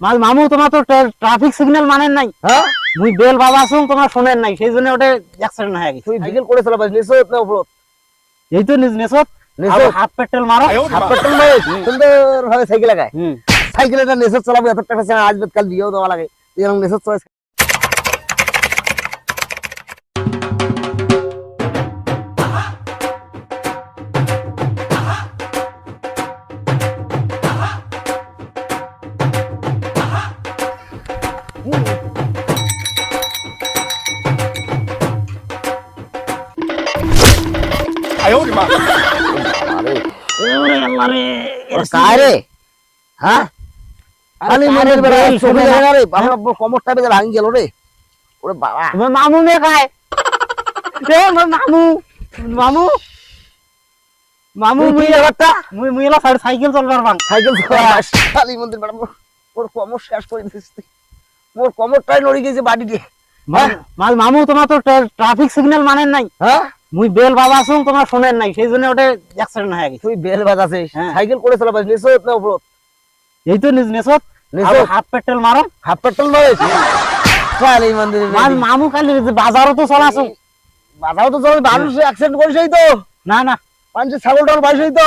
মামু তোমার তো ট্রাফিক সিগন্যাল মানেন নাই। হ্যাঁ মুই বেল বাবা আছো তোমার শুনেন নাই, সেই জন্য ওটা অ্যাক্সিডেন্ট হয়ে গেছে। তুই সাইকেল করে চালাবাস নিশ্চয় না উপর এই তো নেছত নেছত? হাফ পেট্রোল মারো। হাফ পেট্রোল মারে সুন্দর ভাবে সাইকেল লাগায়। হুম সাইকেল এটা নেছত চালাবো, এত টাকা ছাড়া আজ কাল বিয়েও দেওয়া লাগে, তুই এরকম নেছত চলে। কারে হ্যাঁ আলি মনের বেলা শুনে না রে বাবা, কমরটা বেজার ভাঙি গেল রে। ওরে বাবা তোমার মামু মে খায় এ মামু মামু মামু মুই এবারটা মুই এলা সাইকেল চলবার বাং। সাইকেল চালাস আলি মন্দির বেলা ওর কমর শেষ করে দিছিস তুই। মোর কমরটাই নড়ে গেছে বাড়ি দিয়ে। মামু তোমার তো ট্রাফিক সিগন্যাল মানেন নাই। হ্যাঁ মুই বেল বাবা আছো তোমার শুনেন নাই, সেই জন্য ওটা অ্যাক্সিডেন্ট হয়ে গেছে। তুই বেল বাজাছিস হ্যাঁ। সাইকেল করে চালাবাস নিশ্চয় না উপর এই তো নেছত নেছত? হাফ পেট্রোল মারো। হাফ পেট্রোল নয় আলি মন্দির মামু খালি বাজারও তো চলাছো। বাধাও তো চলে, মানুষ অ্যাক্সিডেন্ট করেছেই তো, না না মানুষের ছাগল টাগল বাইসেই তো।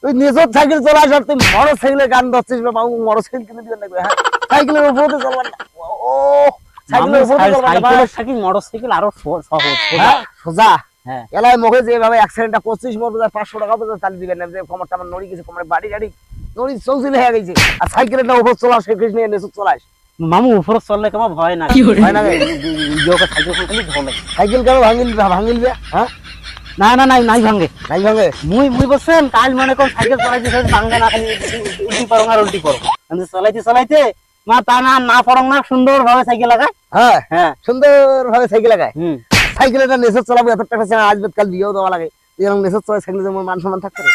তুই নিজের সাইকেল চালাস আর তুই মোটর সাইকেলের গান ধরছিস না, মামু মোটর সাইকেল কিনে দিবেন লাগবে। হ্যাঁ সাইকেলের উপরে তো চলবার না। ও সাইকেলের উপরে তো চলবার না। সাইকেলের থাকি মোটরসাইকেল আরো সহজ। হ্যাঁ সোজা হ্যাঁ এলাই মুখে যেভাবে অ্যাক্সিডেন্টটা করছিস, মোট 500 টাকা পর্যন্ত চালিয়ে দিবেন না, যে কমরটা আমার নড়ি গেছে, কমরে বাড়ি গাড়ি নড়ি চৌচিল হয়ে গেছে। আর সাইকেলের না উপর চলা শেখিস নিয়ে নেছো চলাস। মামু উপরে চললে কেমন ভয় না হয় না রে? সাইকেল খালি ধরে সাইকেল কেন ভাঙিলবে? হ্যাঁ না না নাই নাই ভাঙ্গে নাই ভাঙে। মুই বলছেন কাল মনে কর সাইকেল চালাইতে ভাঙ্গে না, খালি উল্টি পারো আর উল্টি পারো। চালাইতে চালাইতে মা তা না পড়ং না, সুন্দর ভাবে সাইকেল লাগায়। হ্যাঁ হ্যাঁ সুন্দর ভাবে সাইকেল লাগায়। হুম সাইকেল এটা নেশা চালাবো, এত টাকা ছাড়া আজ কাল বিয়েও দেওয়া লাগে, তুই এরকম নেশা চলে সাইকেল যেমন মান সম্মান থাকতে রে।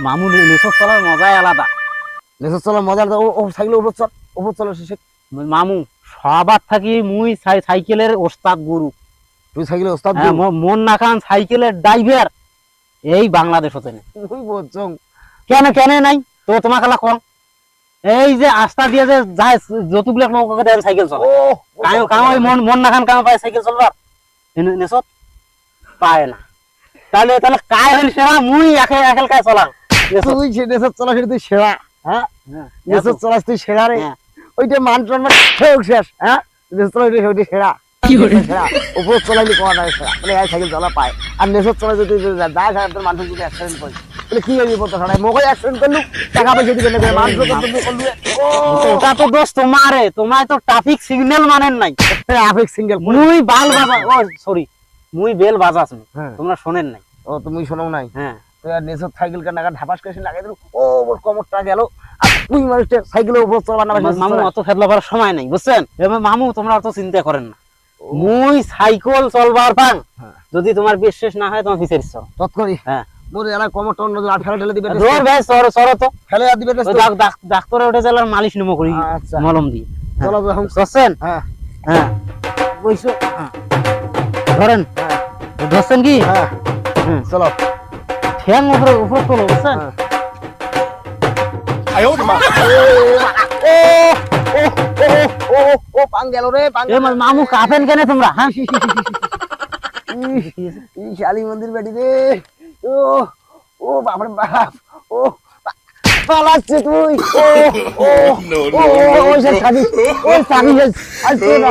মামু নেশর চলার মজাই আলাদা। নেশা চলার মজা ও সাইকেলের উপর চলে শেখ। মামু সবার থাকি মুই সাইকেলের ওস্তাদ গুরু। তুই সাইকেলের ওস্তাদ? মন না খান সাইকেলের ড্রাইভার এই বাংলাদেশ হতে নেই। তুই বলছং কেন কেন নাই তো তোমার খেলা কোন? এই যে আস্তা দিয়ে যে যায় যতগুলো নৌকাকে দেন সাইকেল চলে, মন না খান কাম পায় সাইকেল চলবার নেছত পায় না। তাহলে তাহলে কায় হইল সেরা? মুই একেল কায় চলাম। তুই নেশা চলা তুই সেরা। হ্যাঁ নেশা চলাস তুই সেরা রে। ওইটা মান সম্মান শেষ। হ্যাঁ নেশা চলা ওইটা সেরা। উপর চলাইলি কোয়া যায় সেরা, মানে সাইকেল চলা পায়। আর নেশা চলা যদি দায় খারাপ তোর মানুষ যদি অ্যাক্সিডেন্ট করে তাহলে কি হয়ে বলতে ছাড়াই মোকে অ্যাক্সিডেন্ট করলু, টাকা পয়সা দিবে না, মানুষ করলু। ওটা তো দোষ তোমারে, তোমার তো ট্রাফিক সিগন্যাল মানেন নাই। ট্রাফিক সিগন্যাল মুই বাল বাজা, ও সরি মুই বেল বাজাছ হ্যাঁ। তোমরা শোনেন নাই। ও তুমি শোনো নাই? হ্যাঁ তুই আর নেশা সাইকেল কার নাগা ধাপাস করে লাগাই দিল, ও ওর কমরটা গেল। আর তুই মানুষটা সাইকেলের উপর চলবার না। মামু অত ফেদলা করার সময় নাই বুঝছেন। এবার মামু তোমরা অত চিন্তা করেন না, মুই সাইকেল চলবার পাং। যদি তোমার বিশ্বাস না হয় তোমার ফিসের চল তৎকরি। হ্যাঁ মোরে এলা কমরটা অন্য আর ফেলে ঢেলে দিবে। জোর ভাই সর সর তো ফেলে আর দিবে। ডাক্তারে উঠে যাওয়ার মালিশ নেমো করি আচ্ছা মলম দি। চলো এখন বুঝছেন? হ্যাঁ হ্যাঁ বইছো ধরেন ধরছেন কি? হ্যাঁ চলো ঠ্যাং উপর তোলো বুঝছেন। ও পাং গেল রে পাং। মামু কাঁপেন কেন তোমরা? হ্যাঁ শালি মন্দির বেটি রে। ও ও বাপরে বাপ, ও পালাচ্ছে তুই। ও ও ও ওই সাদিস, ওই সাদিস আজ তো না,